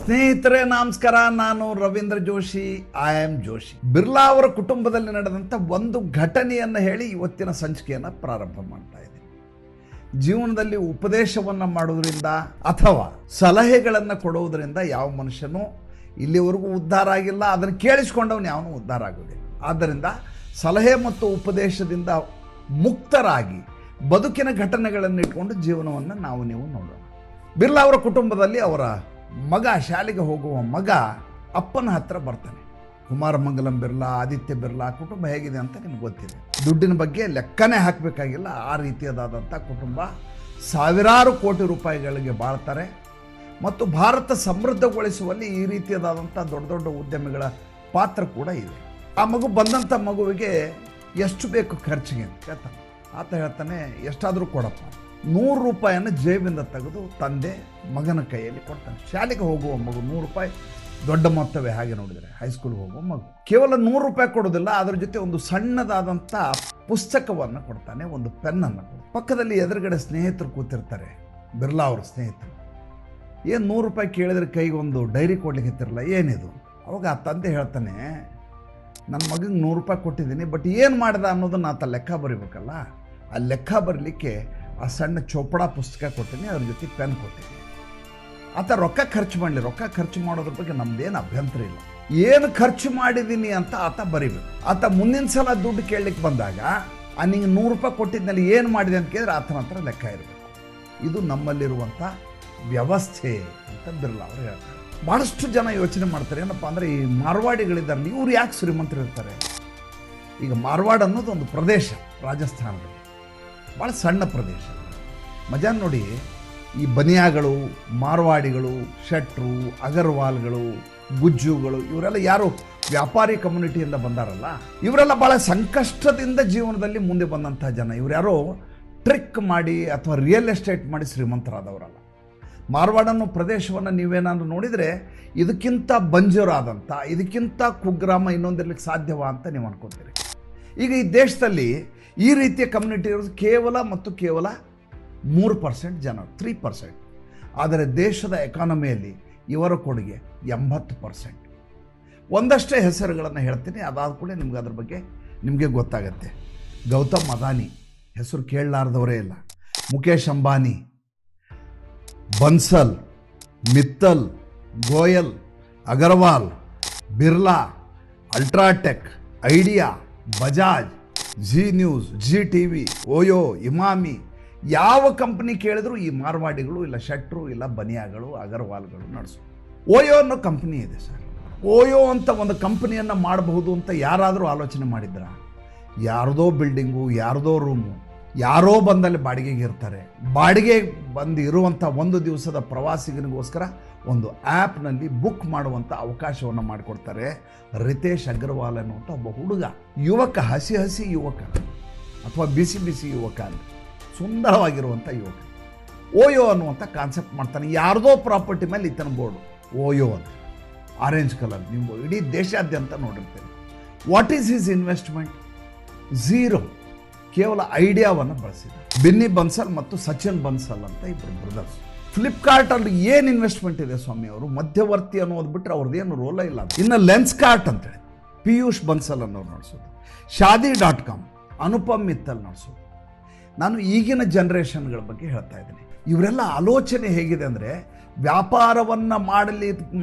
ಸ್ನೇಹಿತರೆ ನಮಸ್ಕಾರ. ನಾನು ರವೀಂದ್ರ ಜೋಶಿ. I am Joshi. ಬಿರ್ಲಾ ಅವರ ಕುಟುಂಬದಲ್ಲಿ ನಡೆದಂಥ ಒಂದು ಘಟನೆಯನ್ನು ಹೇಳಿ ಇವತ್ತಿನ ಸಂಚಿಕೆಯನ್ನು ಪ್ರಾರಂಭ ಮಾಡ್ತಾ ಇದ್ದೀನಿ. ಜೀವನದಲ್ಲಿ ಉಪದೇಶವನ್ನು ಮಾಡೋದ್ರಿಂದ ಅಥವಾ ಸಲಹೆಗಳನ್ನು ಕೊಡುವುದರಿಂದ ಯಾವ ಮನುಷ್ಯನೂ ಇಲ್ಲಿವರೆಗೂ ಉದ್ಧಾರ ಆಗಿಲ್ಲ, ಅದನ್ನು ಕೇಳಿಸ್ಕೊಂಡವನು ಯಾವನು ಉದ್ಧಾರ ಆಗೋದಿಲ್ಲ. ಆದ್ದರಿಂದ ಸಲಹೆ ಮತ್ತು ಉಪದೇಶದಿಂದ ಮುಕ್ತರಾಗಿ ಬದುಕಿನ ಘಟನೆಗಳನ್ನು ಇಟ್ಕೊಂಡು ಜೀವನವನ್ನು ನೀವು ನೋಡೋಣ. ಬಿರ್ಲಾ ಅವರ ಕುಟುಂಬದಲ್ಲಿ ಅವರ ಮಗ, ಶಾಲೆಗೆ ಹೋಗುವ ಮಗ ಅಪ್ಪನ ಹತ್ರ ಬರ್ತಾನೆ. ಕುಮಾರಮಂಗಲಂ ಬಿರ್ಲಾ, ಆದಿತ್ಯ ಬಿರ್ಲಾ ಕುಟುಂಬ ಹೇಗಿದೆ ಅಂತ ನಿಮ್ಗೆ ಗೊತ್ತಿದೆ. ದುಡ್ಡಿನ ಬಗ್ಗೆ ಲೆಕ್ಕನೇ ಹಾಕಬೇಕಾಗಿಲ್ಲ. ಆ ರೀತಿಯಾದಂಥ ಕುಟುಂಬ ಸಾವಿರಾರು ಕೋಟಿ ರೂಪಾಯಿಗಳಿಗೆ ಬಾಳ್ತಾರೆ ಮತ್ತು ಭಾರತ ಸಮೃದ್ಧಗೊಳಿಸುವಲ್ಲಿ ಈ ರೀತಿಯಾದಂಥ ದೊಡ್ಡ ದೊಡ್ಡ ಉದ್ಯಮಿಗಳ ಪಾತ್ರ ಕೂಡ ಇದೆ. ಆ ಮಗು ಬಂದಂಥ ಮಗುವಿಗೆ ಎಷ್ಟು ಬೇಕು ಖರ್ಚಿಗೆ ಅಂತ ಕೇಳ್ತಾನೆ. ಆತ ಹೇಳ್ತಾನೆ, ಎಷ್ಟಾದರೂ ಕೊಡಪ್ಪ. 100 ರೂಪಾಯಿಯನ್ನು ಜೇಬಿಂದ ತೆಗೆದು ತಂದೆ ಮಗನ ಕೈಯಲ್ಲಿ ಕೊಡ್ತಾನೆ. ಶಾಲೆಗೆ ಹೋಗುವ ಮಗು 100 ರೂಪಾಯಿ ದೊಡ್ಡ ಮೊತ್ತವೇ ಹಾಗೆ ನೋಡಿದರೆ. ಹೈಸ್ಕೂಲ್ಗೆ ಹೋಗುವ ಮಗು ಕೇವಲ 100 ರೂಪಾಯಿ ಕೊಡೋದಿಲ್ಲ, ಅದರ ಜೊತೆ ಒಂದು ಸಣ್ಣದಾದಂಥ ಪುಸ್ತಕವನ್ನು ಕೊಡ್ತಾನೆ, ಒಂದು ಪೆನ್ನನ್ನು ಕೊಡ್ತಾನೆ. ಪಕ್ಕದಲ್ಲಿ ಎದುರುಗಡೆ ಸ್ನೇಹಿತರು ಕೂತಿರ್ತಾರೆ, ಬಿರ್ಲಾ ಅವ್ರ ಸ್ನೇಹಿತರು. ಏನು 100 ರೂಪಾಯಿ ಕೇಳಿದ್ರೆ ಕೈಗೆ ಒಂದು ಡೈರಿ ಕೊಡ್ಲಿಕ್ಕೆ ಇತ್ತಿರಲ್ಲ, ಏನಿದು? ಅವಾಗ ಆ ತಂದೆ ಹೇಳ್ತಾನೆ, ನನ್ನ ಮಗನಿಗೆ 100 ರೂಪಾಯಿ ಕೊಟ್ಟಿದ್ದೀನಿ, ಬಟ್ ಏನು ಮಾಡಿದ ಅನ್ನೋದನ್ನು ಆತ ಲೆಕ್ಕ ಬರೀಬೇಕಲ್ಲ. ಆ ಲೆಕ್ಕ ಬರಲಿಕ್ಕೆ ಆ ಸಣ್ಣ ಚೋಪಡ ಪುಸ್ತಕ ಕೊಡ್ತೀನಿ, ಅದ್ರ ಜೊತೆ ಪೆನ್ ಕೊಡ್ತೀನಿ. ಆತ ರೊಕ್ಕ ಖರ್ಚು ಮಾಡಲಿ, ರೊಕ್ಕ ಖರ್ಚು ಮಾಡೋದ್ರ ಬಗ್ಗೆ ನಮ್ದೇನು ಅಭ್ಯಂತರ ಇಲ್ಲ. ಏನು ಖರ್ಚು ಮಾಡಿದ್ದೀನಿ ಅಂತ ಆತ ಬರೀಬೇಕು. ಆತ ಮುಂದಿನ ಸಲ ದುಡ್ಡು ಕೇಳಲಿಕ್ಕೆ ಬಂದಾಗ ನಿಂಗೆ 100 ರೂಪಾಯಿ ಕೊಟ್ಟಿದ್ದಲ್ಲಿ ಏನು ಮಾಡಿದೆ ಅಂತ ಕೇಳಿದ್ರೆ ಆತನ ಹತ್ರ ಲೆಕ್ಕ ಇರಬೇಕು. ಇದು ನಮ್ಮಲ್ಲಿರುವಂಥ ವ್ಯವಸ್ಥೆ ಅಂತ ಬಿರ್ಲಾ ಅವರು ಹೇಳ್ತಾರೆ. ಭಾಳಷ್ಟು ಜನ ಯೋಚನೆ ಮಾಡ್ತಾರೆ, ಏನಪ್ಪ ಅಂದರೆ ಈ ಮಾರ್ವಾಡಿಗಳಿದ್ದಾರಲ್ಲ, ಇವ್ರು ಯಾಕೆ ಶ್ರೀಮಂತರು ಇರ್ತಾರೆ? ಈಗ ಮಾರ್ವಾಡ್ ಅನ್ನೋದು ಒಂದು ಪ್ರದೇಶ ರಾಜಸ್ಥಾನದಲ್ಲಿ, ಭಾಳ ಸಣ್ಣ ಪ್ರದೇಶ. ಮಜಾ ನೋಡಿ, ಈ ಬನಿಯಾಗಳು, ಮಾರ್ವಾಡಿಗಳು, ಶೆಟ್ರು, ಅಗರ್ವಾಲ್ಗಳು, ಗುಜ್ಜುಗಳು, ಇವರೆಲ್ಲ ಯಾರು ವ್ಯಾಪಾರಿ ಕಮ್ಯುನಿಟಿಯಿಂದ ಬಂದಾರಲ್ಲ, ಇವರೆಲ್ಲ ಭಾಳ ಸಂಕಷ್ಟದಿಂದ ಜೀವನದಲ್ಲಿ ಮುಂದೆ ಬಂದಂಥ ಜನ. ಇವ್ರು ಯಾರೋ ಟ್ರಿಕ್ ಮಾಡಿ ಅಥವಾ ರಿಯಲ್ ಎಸ್ಟೇಟ್ ಮಾಡಿ ಶ್ರೀಮಂತರಾದವರಲ್ಲ. ಮಾರ್ವಾಡ್ ಅನ್ನೋ ಪ್ರದೇಶವನ್ನು ನೀವೇನಾದ್ರು ನೋಡಿದರೆ ಇದಕ್ಕಿಂತ ಬಂಜರಾದಂಥ, ಇದಕ್ಕಿಂತ ಕುಗ್ರಾಮ ಇನ್ನೊಂದಿರ್ಲಿಕ್ಕೆ ಸಾಧ್ಯವಾ ಅಂತ ನೀವು ಅನ್ಕೋತೀರಿ. ಈಗ ಈ ದೇಶದಲ್ಲಿ ಈ ರೀತಿಯ ಕಮ್ಯುನಿಟಿ ಇರೋದು ಕೇವಲ ಮತ್ತು ಕೇವಲ 3% ಜನ, 3%. ಆದರೆ ದೇಶದ ಎಕಾನಮಿಯಲ್ಲಿ ಇವರ ಕೊಡುಗೆ 80%. ಒಂದಷ್ಟೇ ಹೆಸರುಗಳನ್ನು ಹೇಳ್ತೀನಿ, ಅದಾದ ಕೂಡ ನಿಮ್ಗೆ ಅದ್ರ ಬಗ್ಗೆ ನಿಮಗೆ ಗೊತ್ತಾಗತ್ತೆ. ಗೌತಮ್ ಅದಾನಿ ಹೆಸರು ಕೇಳಲಾರ್ದವರೇ ಇಲ್ಲ. Mukesh Ambani, Bansal, Mittal, Goyal, Agarwal, Birla, UltraTech, Idea, Bajaj, Zee News, Zee TV, OYO, Emami, ಯಾವ ಕಂಪ್ನಿ ಕೇಳಿದ್ರು ಈ ಮಾರ್ವಾಡಿಗಳು, ಇಲ್ಲ ಶೆಟ್ರು, ಇಲ್ಲ ಬನಿಯಾಗಳು, ಅಗರ್ವಾಲ್ಗಳು ನಡೆಸು. ಓಯೋ ಅನ್ನೋ ಕಂಪ್ನಿ ಇದೆ ಸರ್. ಓಯೋ ಅಂತ ಒಂದು ಕಂಪ್ನಿಯನ್ನು ಮಾಡಬಹುದು ಅಂತ ಯಾರಾದರೂ ಆಲೋಚನೆ ಮಾಡಿದ್ರ? ಯಾರದೋ ಬಿಲ್ಡಿಂಗು, ಯಾರದೋ ರೂಮು, ಯಾರೋ ಬಂದಲ್ಲಿ ಬಾಡಿಗೆಗೆ ಇರ್ತಾರೆ. ಬಾಡಿಗೆ ಬಂದು ಇರುವಂಥ ಒಂದು ದಿವಸದ ಪ್ರವಾಸಿಗನಿಗೋಸ್ಕರ ಒಂದು ಆ್ಯಪ್ನಲ್ಲಿ ಬುಕ್ ಮಾಡುವಂಥ ಅವಕಾಶವನ್ನು ಮಾಡಿಕೊಡ್ತಾರೆ. ರಿತೇಶ್ ಅಗರ್ವಾಲ್ ಅನ್ನುವಂಥ ಒಬ್ಬ ಹುಡುಗ, ಯುವಕ, ಹಸಿ ಹಸಿ ಯುವಕ ಅಥವಾ ಬಿಸಿ ಬಿಸಿ ಯುವಕ ಅಂತ, ಸುಂದರವಾಗಿರುವಂಥ ಯುವಕ. ಓಯೋ ಅನ್ನುವಂಥ ಕಾನ್ಸೆಪ್ಟ್ ಮಾಡ್ತಾನೆ. ಯಾರ್ದೋ ಪ್ರಾಪರ್ಟಿ ಮೇಲೆ ಈತನ ಬೋರ್ಡು ಓಯೋ ಅಂತ, ಆರೆಂಜ್ ಕಲರ್. ನೀವು ಇಡೀ ದೇಶಾದ್ಯಂತ ನೋಡಿರ್ತೀರಿ. What is his investment? 0. ಕೇವಲ ಐಡಿಯಾವನ್ನು ಬಳಸಿದ. ಬಿನ್ನಿ ಬನ್ಸಲ್ ಮತ್ತು ಸಚಿನ್ ಬನ್ಸಲ್ ಅಂತ ಇಬ್ಬರು ಬ್ರದರ್ಸ್. ಫ್ಲಿಪ್ಕಾರ್ಟಲ್ಲಿ ಏನು ಇನ್ವೆಸ್ಟ್ಮೆಂಟ್ ಇದೆ ಸ್ವಾಮಿ, ಅವರು ಮಧ್ಯವರ್ತಿ ಅನ್ನೋದು ಬಿಟ್ಟರೆ ಅವ್ರದ್ದೇನು ರೋಲ ಇಲ್ಲ. ಇನ್ನು ಲೆನ್ಸ್ ಕಾರ್ಟ್ ಅಂತೇಳಿ ಪಿಯೂಷ್ ಬನ್ಸಲ್ ಅನ್ನೋರು ನಡೆಸೋದು. ಶಾದಿ.com ಅನುಪಮ್ ಮಿತ್ತಲ್ ನಡೆಸೋದು. ನಾನು ಈಗಿನ ಜನ್ರೇಷನ್ಗಳ ಬಗ್ಗೆ ಹೇಳ್ತಾ ಇದ್ದೀನಿ. ಇವರೆಲ್ಲ ಆಲೋಚನೆ ಹೇಗಿದೆ ಅಂದರೆ, ವ್ಯಾಪಾರವನ್ನು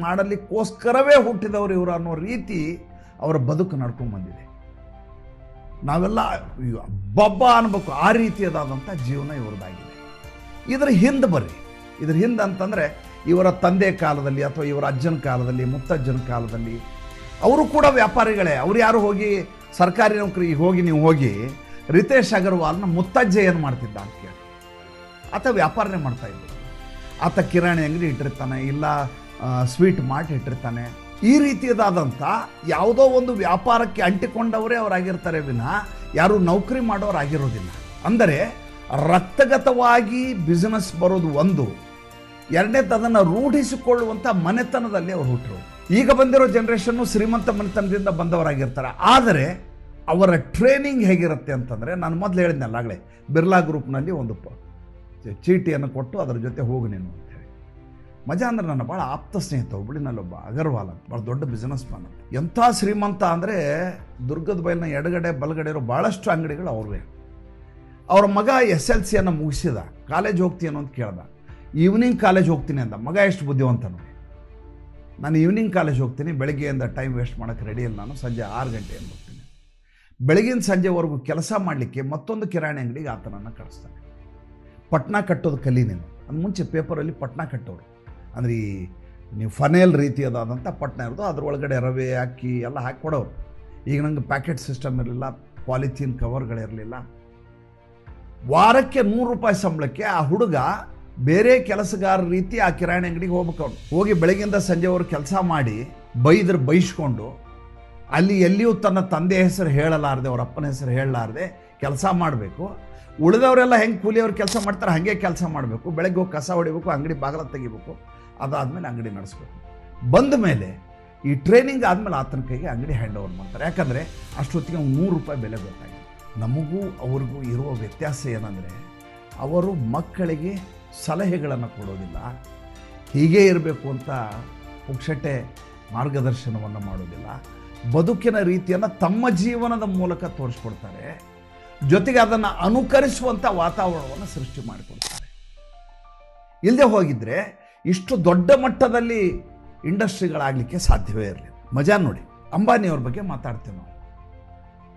ಮಾಡಲಿಕ್ಕೋಸ್ಕರವೇ ಹುಟ್ಟಿದವರು ಇವರು ಅನ್ನೋ ರೀತಿ ಅವರ ಬದುಕು ನಡ್ಕೊಂಡು ಬಂದಿದೆ. ನಾವೆಲ್ಲ ಬಬ್ಬ ಅನ್ಬೇಕು, ಆ ರೀತಿಯಾದಂಥ ಜೀವನ ಇವ್ರದ್ದಾಗಿದೆ. ಇದರ ಹಿಂದೆ ಬರ್ರಿ. ಇದ್ರ ಹಿಂದೆ ಅಂತಂದರೆ ಇವರ ತಂದೆ ಕಾಲದಲ್ಲಿ ಅಥವಾ ಇವರ ಅಜ್ಜನ ಕಾಲದಲ್ಲಿ, ಮುತ್ತಜ್ಜನ ಕಾಲದಲ್ಲಿ ಅವರು ಕೂಡ ವ್ಯಾಪಾರಿಗಳೇ. ಅವ್ರು ಯಾರು ಹೋಗಿ ಸರ್ಕಾರಿ ನೌಕರಿಗೆ ಹೋಗಿ ನೀವು ಹೋಗಿ ರಿತೇಶ್ ಅಗರ್ವಾಲ್ನ ಮುತ್ತಜ್ಜ ಏನು ಮಾಡ್ತಿದ್ದ ಅಂತ ಕೇಳಿ, ಆತ ವ್ಯಾಪಾರನೇ ಮಾಡ್ತಾ ಇದ್ದ. ಆತ ಕಿರಾಣಿ ಅಂಗಡಿ ಇಟ್ಟಿರ್ತಾನೆ, ಇಲ್ಲ ಸ್ವೀಟ್ ಮಾರ್ಟ್ ಇಟ್ಟಿರ್ತಾನೆ. ಈ ರೀತಿಯದಾದಂಥ ಯಾವುದೋ ಒಂದು ವ್ಯಾಪಾರಕ್ಕೆ ಅಂಟಿಕೊಂಡವರೇ ಅವರಾಗಿರ್ತಾರೆ ವಿನಃ ಯಾರು ನೌಕರಿ ಮಾಡೋರಾಗಿರೋದಿಲ್ಲ. ಅಂದರೆ ರಕ್ತಗತವಾಗಿ ಬಿಸ್ನೆಸ್ ಬರೋದು ಒಂದು, ಎರಡನೇದು ಅದನ್ನು ರೂಢಿಸಿಕೊಳ್ಳುವಂಥ ಮನೆತನದಲ್ಲಿ ಅವರು ಹುಟ್ಟರು. ಈಗ ಬಂದಿರೋ ಜನ್ರೇಷನ್ನು ಶ್ರೀಮಂತ ಮನೆತನದಿಂದ ಬಂದವರಾಗಿರ್ತಾರೆ. ಆದರೆ ಅವರ ಟ್ರೈನಿಂಗ್ ಹೇಗಿರುತ್ತೆ ಅಂತಂದರೆ, ನಾನು ಮೊದಲು ಹೇಳಿದ್ನಲ್ಲ ಆಗಲೇ, ಬಿರ್ಲಾ ಗ್ರೂಪ್ನಲ್ಲಿ ಒಂದು ಚೀಟಿಯನ್ನು ಕೊಟ್ಟು ಅದರ ಜೊತೆ ಹೋಗು ನೀನು ಅಂತೇಳಿ. ಮಜಾ ಅಂದ್ರೆ ನನ್ನ ಭಾಳ ಆಪ್ತ ಸ್ನೇಹಿತ ಹುಬ್ಳಿನಲ್ಲೊಬ್ಬ ಅಗರ್ವಾಲ್ ಅಂತ ಭಾಳ ದೊಡ್ಡ ಬಿಸ್ನೆಸ್ ಮ್ಯಾನ್ ಅಂತ. ಎಂಥ ಶ್ರೀಮಂತ ಅಂದರೆ ದುರ್ಗದ ಬೈಲಿನ ಎಡಗಡೆ ಬಲಗಡೆ ಇರೋ ಭಾಳಷ್ಟು ಅಂಗಡಿಗಳು ಅವ್ರವೇ. ಅವ್ರ ಮಗ SLC ಮುಗಿಸಿದ, ಕಾಲೇಜ್ ಹೋಗ್ತೀನೋ ಅಂತ ಕೇಳ್ದ. ಈವ್ನಿಂಗ್ ಕಾಲೇಜ್ ಹೋಗ್ತೀನಿ ಅಂದ. ಮಗ ಎಷ್ಟು ಬುದ್ಧಿವಂತ ನೋಡಿ, ನಾನು ಈವ್ನಿಂಗ್ ಕಾಲೇಜ್ ಹೋಗ್ತೀನಿ, ಬೆಳಗ್ಗೆಯಿಂದ ಟೈಮ್ ವೇಸ್ಟ್ ಮಾಡೋಕ್ಕೆ ರೆಡಿ ಇಲ್ಲ, ನಾನು ಸಂಜೆ 6 ಗಂಟೆಯಿಂದ ಹೋಗ್ತೀನಿ. ಬೆಳಗಿನ ಸಂಜೆವರೆಗೂ ಕೆಲಸ ಮಾಡಲಿಕ್ಕೆ ಮತ್ತೊಂದು ಕಿರಾಣಿ ಅಂಗಡಿಗೆ ಆತನನ್ನು ಕಳಿಸ್ತಾನೆ. ಪಟ್ನ ಕಟ್ಟೋದು ಕಲಿ ನೀನು. ಅದು ಮುಂಚೆ ಪೇಪರಲ್ಲಿ ಪಟ್ನ ಕಟ್ಟೋರು ಅಂದರೆ ಈ ನೀವು ಫನೇಲ್ ರೀತಿಯದಾದಂಥ ಪಟ್ನ ಇರೋದು, ಅದರೊಳಗಡೆ ರವೆ ಅಕ್ಕಿ ಎಲ್ಲ ಹಾಕಿ ಕೊಡೋರು. ಈಗ ನಂಗೆ ಪ್ಯಾಕೆಟ್ ಸಿಸ್ಟಮ್ ಇರಲಿಲ್ಲ, ಪಾಲಿಥೀನ್ ಕವರ್ಗಳಿರಲಿಲ್ಲ. ವಾರಕ್ಕೆ 100 ರೂಪಾಯಿ ಸಂಬಳಕ್ಕೆ ಆ ಹುಡುಗ ಬೇರೆ ಕೆಲಸಗಾರ ರೀತಿ ಆ ಕಿರಾಣಿ ಅಂಗಡಿಗೆ ಹೋಗ್ಬೇಕು. ಅವ್ನು ಹೋಗಿ ಬೆಳಗ್ಗಿಂದ ಸಂಜೆವರೆಗೂ ಕೆಲಸ ಮಾಡಿ ಬೈಸ್ಕೊಂಡು ಅಲ್ಲಿ ಎಲ್ಲಿಯೂ ತನ್ನ ತಂದೆ ಹೆಸರು ಹೇಳಲಾರದೆ, ಅವ್ರ ಅಪ್ಪನ ಹೆಸರು ಹೇಳಲಾರದೆ ಕೆಲಸ ಮಾಡಬೇಕು. ಉಳಿದವರೆಲ್ಲ ಹೆಂಗೆ ಕೂಲಿಯವ್ರು ಕೆಲಸ ಮಾಡ್ತಾರೆ ಹಾಗೆ ಕೆಲಸ ಮಾಡಬೇಕು. ಬೆಳಗ್ಗೆ ಹೋಗಿ ಕಸ ಹೊಡಿಬೇಕು, ಅಂಗಡಿ ಬಾಗಿಲ ತೆಗಿಬೇಕು, ಅದಾದಮೇಲೆ ಅಂಗಡಿ ನಡೆಸ್ಬೇಕು. ಬಂದ ಮೇಲೆ ಈ ಟ್ರೈನಿಂಗ್ ಆದಮೇಲೆ ಆತನ ಕೈಗೆ ಅಂಗಡಿ ಹ್ಯಾಂಡ್ ಓವರ್ ಮಾಡ್ತಾರೆ. ಯಾಕಂದರೆ ಅಷ್ಟೊತ್ತಿಗೆ 100 ರೂಪಾಯಿ ಬೆಲೆ ಗೊತ್ತಾಗಿದೆ. ನಮಗೂ ಅವ್ರಿಗೂ ಇರುವ ವ್ಯತ್ಯಾಸ ಏನಂದರೆ, ಅವರು ಮಕ್ಕಳಿಗೆ ಸಲಹೆಗಳನ್ನು ಕೊಡೋದಿಲ್ಲ, ಹೀಗೆ ಇರಬೇಕು ಅಂತ ಪುಕ್ಷಟೆ ಮಾರ್ಗದರ್ಶನವನ್ನು ಮಾಡೋದಿಲ್ಲ. ಬದುಕಿನ ರೀತಿಯನ್ನು ತಮ್ಮ ಜೀವನದ ಮೂಲಕ ತೋರಿಸ್ಕೊಡ್ತಾರೆ. ಜೊತೆಗೆ ಅದನ್ನು ಅನುಕರಿಸುವಂಥ ವಾತಾವರಣವನ್ನು ಸೃಷ್ಟಿ ಮಾಡಿಕೊಡ್ತಾರೆ. ಇಲ್ಲದೆ ಹೋಗಿದ್ರೆ ಇಷ್ಟು ದೊಡ್ಡ ಮಟ್ಟದಲ್ಲಿ ಇಂಡಸ್ಟ್ರಿಗಳಾಗಲಿಕ್ಕೆ ಸಾಧ್ಯವೇ ಇರಲಿಲ್ಲ. ಮಜಾ ನೋಡಿ, ಅಂಬಾನಿಯವ್ರ ಬಗ್ಗೆ ಮಾತಾಡ್ತೇವೆ ನಾವು.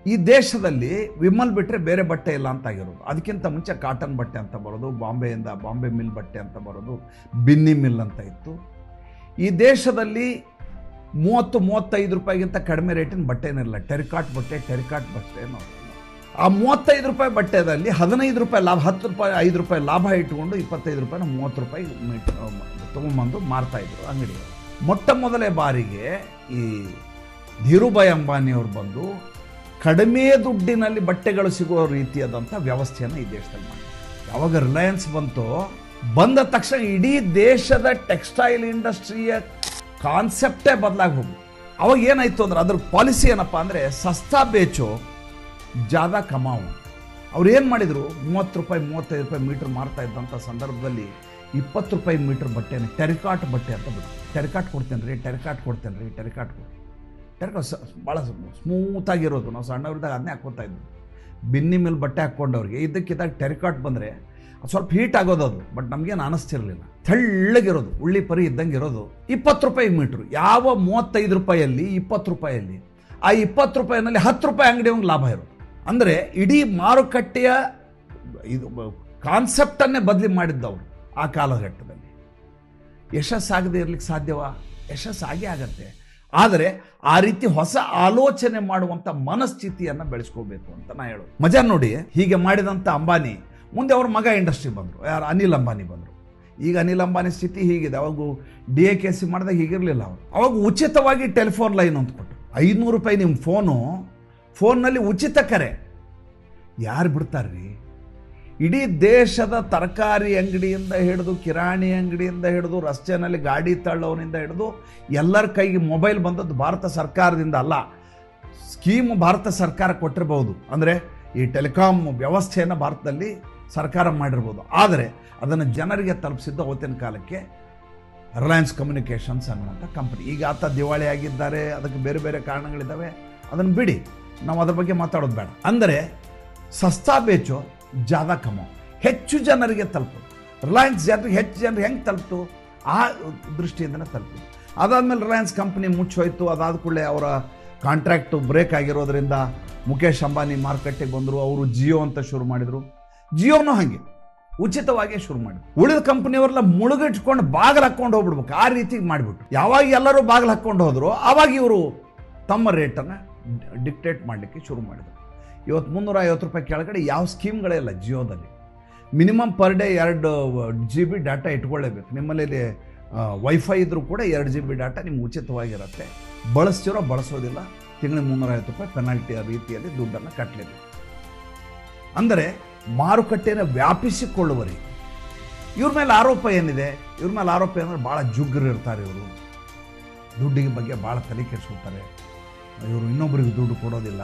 ಈ ದೇಶದಲ್ಲಿ ವಿಮಲ್ ಬಿಟ್ಟರೆ ಬೇರೆ ಬಟ್ಟೆ ಇಲ್ಲ ಅಂತ ಆಗಿರೋದು. ಅದಕ್ಕಿಂತ ಮುಂಚೆ ಕಾಟನ್ ಬಟ್ಟೆ ಅಂತ ಬರೋದು, ಬಾಂಬೆ ಮಿಲ್ ಬಟ್ಟೆ ಅಂತ ಬರೋದು, ಬಿನ್ನಿ ಮಿಲ್ ಅಂತ ಇತ್ತು. ಈ ದೇಶದಲ್ಲಿ 30-35 ರೂಪಾಯಿಗಿಂತ ಕಡಿಮೆ ರೇಟಿನ ಬಟ್ಟೆನಿರಲ್ಲ. ಟೆರಿಕಾಟ್ ಬಟ್ಟೆ ನೋಡಿ. ಆ 35 ರೂಪಾಯಿ ಬಟ್ಟೆದಲ್ಲಿ 15 ರೂಪಾಯಿ ಲಾಭ, 10 ರೂಪಾಯಿ 5 ರೂಪಾಯಿ ಲಾಭ ಇಟ್ಕೊಂಡು 25 ರೂಪಾಯಿನ 30 ರೂಪಾಯಿ ತೊಗೊಂಬಂದು ಮಾರ್ತಾಯಿದ್ರು ಅಂಗಡಿಗಳು. ಮೊಟ್ಟ ಮೊದಲೇ ಬಾರಿಗೆ ಈ ಧೀರುಭಾಯ್ ಅಂಬಾನಿಯವರು ಬಂದು ಕಡಿಮೆ ದುಡ್ಡಿನಲ್ಲಿ ಬಟ್ಟೆಗಳು ಸಿಗುವ ರೀತಿಯಾದಂಥ ವ್ಯವಸ್ಥೆಯನ್ನು ಈ ದೇಶದಲ್ಲಿ ಮಾಡಿದ್ರು. ಯಾವಾಗ ರಿಲಯನ್ಸ್ ಬಂದ ತಕ್ಷಣ ಇಡೀ ದೇಶದ ಟೆಕ್ಸ್ಟೈಲ್ ಇಂಡಸ್ಟ್ರಿಯ ಕಾನ್ಸೆಪ್ಟೇ ಬದಲಾಗಿ ಹೋಗಿ. ಅವಾಗ ಏನಾಯಿತು ಅಂದ್ರೆ, ಅದ್ರ ಪಾಲಿಸಿ ಏನಪ್ಪ ಅಂದರೆ, ಸಸ್ತಾ ಬೇಚೋ ಜಾದಾ ಕಮಾವು. ಅವ್ರು ಏನು ಮಾಡಿದರು, 30 ರೂಪಾಯಿ 35 ರೂಪಾಯಿ ಮೀಟ್ರ್ ಮಾರ್ತಾ ಇದ್ದಂಥ ಸಂದರ್ಭದಲ್ಲಿ 20 ರೂಪಾಯಿ ಮೀಟ್ರ್ ಬಟ್ಟೆನ ಟೆರಿಕಾಟ್ ಬಟ್ಟೆ ಅಂತ ಬಿಟ್ಟು, ಟೆರಿಕಾಟ್ ಕೊಡ್ತೇನೆ ರೀ ಟೆರಿಕಾಟ್ ಭಾಳ ಸ್ಮೂತಾಗಿರೋದು. ನಾವು ಸಣ್ಣವ್ರದಾಗ ಅದನ್ನೇ ಹಾಕ್ಕೊತಾ ಇದ್ವಿ. ಬಿನ್ನಿ ಮೇಲೆ ಬಟ್ಟೆ ಹಾಕ್ಕೊಂಡವ್ರಿಗೆ ಇದಕ್ಕಿದ್ದಾಗ ಟೆರಿಕಾಟ್ ಬಂದರೆ ಸ್ವಲ್ಪ ಹೀಟ್ ಆಗೋದು ಅದು, ಬಟ್ ನಮಗೇನು ಅನಿಸ್ತಿರ್ಲಿಲ್ಲ. ತೆಳ್ಳಗಿರೋದು, ಉಳ್ಳಿ ಪರಿ ಇದ್ದಂಗೆ ಇರೋದು. 20 ರೂಪಾಯಿ ಮೀಟ್ರು. ಯಾವ 35 ರೂಪಾಯಲ್ಲಿ 20 ರೂಪಾಯಲ್ಲಿ, ಆ 20 ರೂಪಾಯಿನಲ್ಲಿ 10 ರೂಪಾಯಿ ಅಂಗಡಿಯವ್ರಿಗೆ ಲಾಭ ಇರೋದು. ಅಂದರೆ ಇಡೀ ಮಾರುಕಟ್ಟೆಯ ಇದು ಕಾನ್ಸೆಪ್ಟನ್ನೇ ಬದಲಿ ಮಾಡಿದ್ದವರು ಆ ಕಾಲಘಟ್ಟದಲ್ಲಿ. ಯಶಸ್ಸಾಗದೇ ಇರಲಿಕ್ಕೆ ಸಾಧ್ಯವಾ? ಯಶಸ್ಸಾಗೇ ಆಗತ್ತೆ. ಆದರೆ ಆ ರೀತಿ ಹೊಸ ಆಲೋಚನೆ ಮಾಡುವಂಥ ಮನಸ್ಥಿತಿಯನ್ನು ಬೆಳೆಸ್ಕೋಬೇಕು ಅಂತ ನಾ ಹೇಳೋದು. ಮಜಾ ನೋಡಿ, ಹೀಗೆ ಮಾಡಿದಂಥ ಅಂಬಾನಿ ಮುಂದೆ ಅವ್ರ ಮಗ ಇಂಡಸ್ಟ್ರಿ ಬಂದರು, ಯಾರು ಅನಿಲ್ ಅಂಬಾನಿ ಬಂದರು. ಈಗ ಅನಿಲ್ ಅಂಬಾನಿ ಸ್ಥಿತಿ ಹೀಗಿದೆ. ಅವಾಗ DAKC ಮಾಡಿದಾಗ ಹೀಗಿರಲಿಲ್ಲ. ಅವರು ಅವಾಗ ಉಚಿತವಾಗಿ ಟೆಲಿಫೋನ್ ಲೈನ್ ಅಂತ ಕೊಟ್ಟರು. 500 ರೂಪಾಯಿ ನಿಮ್ಮ ಫೋನ್ನಲ್ಲಿ ಉಚಿತ ಕರೆ. ಯಾರು ಬಿಡ್ತಾರ್ರಿ? ಇಡೀ ದೇಶದ ತರಕಾರಿ ಅಂಗಡಿಯಿಂದ ಹಿಡಿದು, ಕಿರಾಣಿ ಅಂಗಡಿಯಿಂದ ಹಿಡಿದು, ರಸ್ತೆಯಲ್ಲಿ ಗಾಡಿ ತಳ್ಳೋನಿಂದ ಹಿಡಿದು ಎಲ್ಲರ ಕೈಗೆ ಮೊಬೈಲ್ ಬಂದದ್ದು ಭಾರತ ಸರ್ಕಾರದಿಂದ ಅಲ್ಲ. ಸ್ಕೀಮ್ ಭಾರತ ಸರ್ಕಾರ ಕೊಟ್ಟಿರ್ಬೋದು, ಅಂದರೆ ಈ ಟೆಲಿಕಾಮ್ ವ್ಯವಸ್ಥೆಯನ್ನು ಭಾರತದಲ್ಲಿ ಸರ್ಕಾರ ಮಾಡಿರ್ಬೋದು. ಆದರೆ ಅದನ್ನು ಜನರಿಗೆ ತಲುಪಿಸಿದ್ದು ಅವತ್ತಿನ ಕಾಲಕ್ಕೆ ರಿಲಯನ್ಸ್ ಕಮ್ಯುನಿಕೇಷನ್ಸ್ ಅನ್ನುವಂಥ ಕಂಪನಿ. ಈಗ ಆತ ದಿವಾಳಿ ಆಗಿದ್ದಾರೆ, ಅದಕ್ಕೆ ಬೇರೆ ಬೇರೆ ಕಾರಣಗಳಿದ್ದಾವೆ, ಅದನ್ನು ಬಿಡಿ, ನಾವು ಅದ್ರ ಬಗ್ಗೆ ಮಾತಾಡೋದು ಬೇಡ. ಅಂದರೆ ಸಸ್ತಾ ಬೇಚೋ ಜಾದಾ ಕಮೋ, ಹೆಚ್ಚು ಜನರಿಗೆ ತಲುಪು. ರಿಲಯನ್ಸ್ ಹೆಚ್ಚು ಜನರಿಗೆ ಹೆಂಗೆ ತಲುಪ್ತು? ಆ ದೃಷ್ಟಿಯಿಂದನೇ ತಲುಪು. ಅದಾದಮೇಲೆ ರಿಲಯನ್ಸ್ ಕಂಪ್ನಿ ಮುಚ್ಚೋಯ್ತು. ಅದಾದ ಕೂಡಲೇ ಅವರ ಕಾಂಟ್ರಾಕ್ಟು ಬ್ರೇಕ್ ಆಗಿರೋದ್ರಿಂದ ಮುಖೇಶ್ ಅಂಬಾನಿ ಮಾರ್ಕೆಟಿಗೆ ಬಂದರು. ಅವರು ಜಿಯೋ ಅಂತ ಶುರು ಮಾಡಿದರು. ಜಿಯೋನು ಹಾಗೆ ಉಚಿತವಾಗಿ ಶುರು ಮಾಡಿದ್ರು. ಉಳಿದ ಕಂಪನಿಯವರೆಲ್ಲ ಮುಳುಗಿಟ್ಕೊಂಡು ಬಾಗಿಲು ಹಾಕ್ಕೊಂಡು ಹೋಗ್ಬಿಡ್ಬೇಕು, ಆ ರೀತಿಗೆ ಮಾಡಿಬಿಟ್ರು. ಯಾವಾಗ ಎಲ್ಲರೂ ಬಾಗಿಲು ಹಾಕ್ಕೊಂಡು ಹೋದ್ರು, ಆವಾಗ ಇವರು ತಮ್ಮ ರೇಟನ್ನು ಡಿಕ್ಟೇಟ್ ಮಾಡಲಿಕ್ಕೆ ಶುರು ಮಾಡಿದರು. ಇವತ್ತು 350 ರೂಪಾಯಿ ಕೆಳಗಡೆ ಯಾವ ಸ್ಕೀಮ್ಗಳೇ ಇಲ್ಲ ಜಿಯೋದಲ್ಲಿ. Minimum per day 2 GB data ಇಟ್ಕೊಳ್ಳೇಬೇಕು. ನಿಮ್ಮಲ್ಲಿ ವೈಫೈ ಇದ್ರೂ ಕೂಡ 2 GB ಡಾಟಾ ನಿಮ್ಗೆ ಉಚಿತವಾಗಿರುತ್ತೆ. ಬಳಸೋದಿಲ್ಲ, ತಿಂಗಳಿಗೆ 350 ರೂಪಾಯಿ ಪೆನಾಲ್ಟಿಯ ರೀತಿಯಲ್ಲಿ ದುಡ್ಡನ್ನು ಕಟ್ಟಲೇಬೇಕು. ಅಂದರೆ ಮಾರುಕಟ್ಟೆಯನ್ನು ವ್ಯಾಪಿಸಿಕೊಳ್ಳುವರಿ. ಇವ್ರ ಮೇಲೆ ಆರೋಪ ಏನಿದೆ? ಇವ್ರ ಮೇಲೆ ಆರೋಪ ಏನಂದ್ರೆ ಭಾಳ ಜುಗ್ಗರು ಇರ್ತಾರೆ. ಇವರು ದುಡ್ಡಿಗೆ ಬಗ್ಗೆ ಭಾಳ ತಲೆ ಕೆಡಿಸ್ಕೊಳ್ತಾರೆ. ಇವರು ಇನ್ನೊಬ್ಬರಿಗೆ ದುಡ್ಡು ಕೊಡೋದಿಲ್ಲ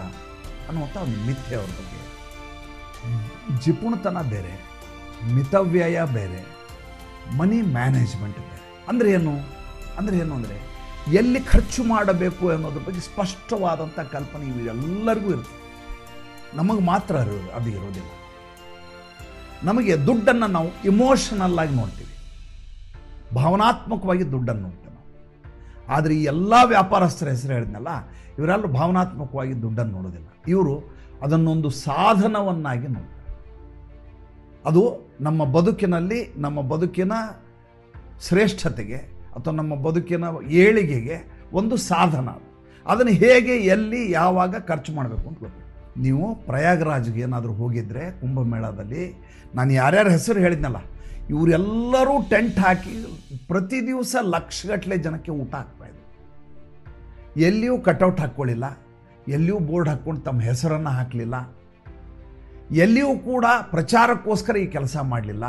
ಅನ್ನುವಂಥ ಒಂದು ಮಿಥ್ಯೆ ಅವ್ರ ಬಗ್ಗೆ. ಜಿಪುಣತನ ಬೇರೆ, ಮಿತವ್ಯಯ ಬೇರೆ, ಮನಿ ಮ್ಯಾನೇಜ್ಮೆಂಟ್ ಬೇರೆ. ಅಂದರೆ ಏನು ಅಂದರೆ ಎಲ್ಲಿ ಖರ್ಚು ಮಾಡಬೇಕು ಅನ್ನೋದ್ರ ಬಗ್ಗೆ ಸ್ಪಷ್ಟವಾದಂಥ ಕಲ್ಪನೆ ಇವೆಲ್ಲರಿಗೂ ಇರ್ತದೆ. ನಮಗೆ ಮಾತ್ರ ಅದು ಇರೋದಿಲ್ಲ. ನಮಗೆ ದುಡ್ಡನ್ನು ನಾವು ಇಮೋಷನಲ್ ಆಗಿ ನೋಡ್ತೀವಿ, ಭಾವನಾತ್ಮಕವಾಗಿ ದುಡ್ಡನ್ನು ನೋಡ್ತೇವೆ ನಾವು. ಆದರೆ ಈ ಎಲ್ಲ ವ್ಯಾಪಾರಸ್ಥರ ಹೆಸರು ಹೇಳಿದ್ನಲ್ಲ, ಇವರೆಲ್ಲರೂ ಭಾವನಾತ್ಮಕವಾಗಿ ದುಡ್ಡನ್ನು ನೋಡೋದಿಲ್ಲ. ಇವರು ಅದನ್ನೊಂದು ಸಾಧನವನ್ನಾಗಿ ನೋಡ್ತಾರೆ. ಅದು ನಮ್ಮ ಬದುಕಿನ ಶ್ರೇಷ್ಠತೆಗೆ ಅಥವಾ ನಮ್ಮ ಬದುಕಿನ ಏಳಿಗೆಗೆ ಒಂದು ಸಾಧನ. ಅದನ್ನು ಹೇಗೆ, ಎಲ್ಲಿ, ಯಾವಾಗ ಖರ್ಚು ಮಾಡಬೇಕು ಅಂತ ಗೊತ್ತಿಲ್ಲ. ನೀವು ಪ್ರಯಾಗ್ರಾಜ್ಗೆ ಏನಾದರೂ ಹೋಗಿದ್ರೆ ಕುಂಭಮೇಳದಲ್ಲಿ, ನಾನು ಯಾರ್ಯಾರ ಹೆಸರು ಹೇಳಿದ್ನಲ್ಲ, ಇವರೆಲ್ಲರೂ ಟೆಂಟ್ ಹಾಕಿ ಪ್ರತಿ ದಿವಸ ಲಕ್ಷಗಟ್ಟಲೆ ಜನಕ್ಕೆ ಊಟ ಹಾಕ್ತಾಯಿದ್ರು. ಎಲ್ಲಿಯೂ ಕಟೌಟ್ ಹಾಕ್ಕೊಳ್ಳಿಲ್ಲ, ಎಲ್ಲಿಯೂ ಬೋರ್ಡ್ ಹಾಕ್ಕೊಂಡು ತಮ್ಮ ಹೆಸರನ್ನು ಹಾಕಲಿಲ್ಲ, ಎಲ್ಲಿಯೂ ಕೂಡ ಪ್ರಚಾರಕ್ಕೋಸ್ಕರ ಈ ಕೆಲಸ ಮಾಡಲಿಲ್ಲ.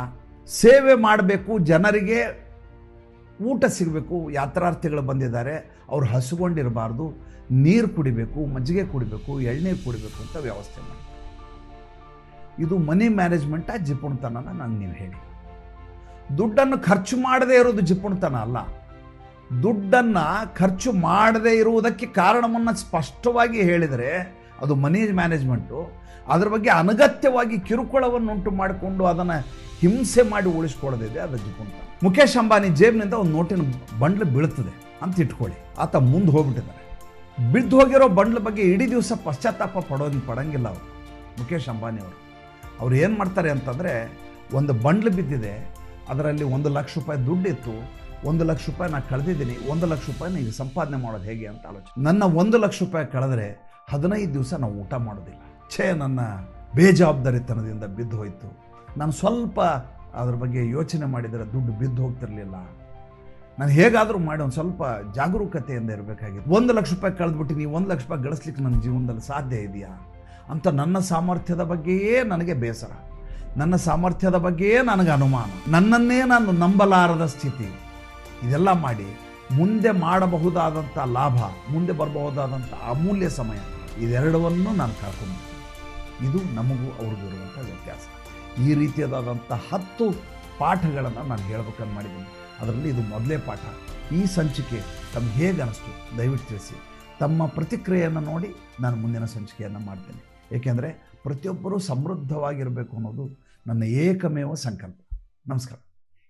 ಸೇವೆ ಮಾಡಬೇಕು, ಜನರಿಗೆ ಊಟ ಸಿಗಬೇಕು, ಯಾತ್ರಾರ್ಥಿಗಳು ಬಂದಿದ್ದಾರೆ, ಅವ್ರು ಹಸುಗೊಂಡಿರಬಾರ್ದು, ನೀರು ಕುಡಿಬೇಕು, ಮಜ್ಜಿಗೆ ಕುಡಿಬೇಕು, ಎಳ್ನೀರು ಕುಡಿಬೇಕು ಅಂತ ವ್ಯವಸ್ಥೆ ಮಾಡಿ. ಇದು ಮನಿ ಮ್ಯಾನೇಜ್ಮೆಂಟ, ಜಿಪುಣತನ ನಂಗೆ ನೀವು ಹೇಳಿ. ದುಡ್ಡನ್ನು ಖರ್ಚು ಮಾಡದೇ ಇರೋದು ಜಿಪುಣತನ ಅಲ್ಲ. ದುಡ್ಡನ್ನು ಖರ್ಚು ಮಾಡದೇ ಇರುವುದಕ್ಕೆ ಕಾರಣವನ್ನು ಸ್ಪಷ್ಟವಾಗಿ ಹೇಳಿದರೆ ಅದು ಮನಿ ಮ್ಯಾನೇಜ್ಮೆಂಟು. ಅದರ ಬಗ್ಗೆ ಅನಗತ್ಯವಾಗಿ ಕಿರುಕುಳವನ್ನುಂಟು ಮಾಡಿಕೊಂಡು ಅದನ್ನು ಹಿಂಸೆ ಮಾಡಿ ಉಳಿಸ್ಕೊಳ್ಳೋದಿದೆ, ಅದು ಜಿಪುಣತನ. ಮುಖೇಶ್ ಅಂಬಾನಿ ಜೇಬ್ನಿಂದ ಒಂದು ನೋಟಿನ ಬಂಡ್ಲು ಬೀಳ್ತದೆ ಅಂತ ಇಟ್ಕೊಳ್ಳಿ. ಆತ ಮುಂದೆ ಹೋಗ್ಬಿಟ್ಟಿದ್ದಾರೆ. ಬಿದ್ದು ಹೋಗಿರೋ ಬಂಡ್ಲ ಬಗ್ಗೆ ಇಡೀ ದಿವಸ ಪಶ್ಚಾತ್ತಾಪ ಪಡಂಗಿಲ್ಲ ಅವರು, ಮುಖೇಶ್ ಅಂಬಾನಿ ಅವರು. ಅವ್ರು ಏನು ಮಾಡ್ತಾರೆ ಅಂತಂದರೆ, ಒಂದು ಬಂಡ್ಲು ಬಿದ್ದಿದೆ, ಅದರಲ್ಲಿ 1 ಲಕ್ಷ ರೂಪಾಯಿ ದುಡ್ಡಿತ್ತು, 1 ಲಕ್ಷ ರೂಪಾಯಿ ನಾನು ಕಳೆದಿದ್ದೀನಿ, 1 ಲಕ್ಷ ರೂಪಾಯಿ ಈಗ ಸಂಪಾದನೆ ಮಾಡೋದು ಹೇಗೆ ಅಂತ ಆಲೋಚನೆ. ನನ್ನ 1 ಲಕ್ಷ ರೂಪಾಯಿ ಕಳೆದ್ರೆ 15 ದಿವಸ ನಾವು ಊಟ ಮಾಡೋದಿಲ್ಲ. ನನ್ನ ಬೇಜವಾಬ್ದಾರಿತನದಿಂದ ಬಿದ್ದು ಹೋಯಿತು, ನಾನು ಸ್ವಲ್ಪ ಅದ್ರ ಬಗ್ಗೆ ಯೋಚನೆ ಮಾಡಿದರೆ ದುಡ್ಡು ಬಿದ್ದು ಹೋಗ್ತಿರ್ಲಿಲ್ಲ, ನಾನು ಹೇಗಾದರೂ ಮಾಡಿ ಒಂದು ಸ್ವಲ್ಪ ಜಾಗರೂಕತೆಯಿಂದ ಇರಬೇಕಾಗಿತ್ತು. 1 ಲಕ್ಷ ರೂಪಾಯಿ ಕಳೆದ್ಬಿಟ್ಟು ನೀವು 1 ಲಕ್ಷ ರೂಪಾಯಿ ಗಳಿಸ್ಲಿಕ್ಕೆ ನನ್ನ ಜೀವನದಲ್ಲಿ ಸಾಧ್ಯ ಇದೆಯಾ ಅಂತ ನನ್ನ ಸಾಮರ್ಥ್ಯದ ಬಗ್ಗೆಯೇ ನನಗೆ ಬೇಸರ, ನನ್ನ ಸಾಮರ್ಥ್ಯದ ಬಗ್ಗೆಯೇ ನನಗೆ ಅನುಮಾನ, ನನ್ನನ್ನೇ ನಾನು ನಂಬಲಾರದ ಸ್ಥಿತಿ. ಇದೆಲ್ಲ ಮಾಡಿ ಮುಂದೆ ಮಾಡಬಹುದಾದಂಥ ಲಾಭ, ಮುಂದೆ ಬರಬಹುದಾದಂಥ ಅಮೂಲ್ಯ ಸಮಯ, ಇದೆರಡವನ್ನು ನಾನು ಕಳ್ಕೊಂಡು. ಇದು ನಮಗೂ ಅವ್ರಿಗೂ ಇರುವಂಥ ವ್ಯತ್ಯಾಸ. ಈ ರೀತಿಯಾದಂಥ 10 ಪಾಠಗಳನ್ನು ನಾನು ಹೇಳ್ಬೇಕಂತ ಮಾಡಿದ್ದೀನಿ. ಅದರಲ್ಲಿ ಇದು ಮೊದಲೇ ಪಾಠ. ಈ ಸಂಚಿಕೆ ತಮ್ಗೆ ಹೇಗೆ ಅನ್ನಿಸ್ತು ದಯವಿಟ್ಟು ತಿಳಿಸಿ. ತಮ್ಮ ಪ್ರತಿಕ್ರಿಯೆಯನ್ನು ನೋಡಿ ನಾನು ಮುಂದಿನ ಸಂಚಿಕೆಯನ್ನು ಮಾಡ್ತೇನೆ. ಏಕೆಂದರೆ ಪ್ರತಿಯೊಬ್ಬರೂ ಸಮೃದ್ಧವಾಗಿರಬೇಕು ಅನ್ನೋದು ನನ್ನ ಏಕಮೇವ ಸಂಕಲ್ಪ. ನಮಸ್ಕಾರ.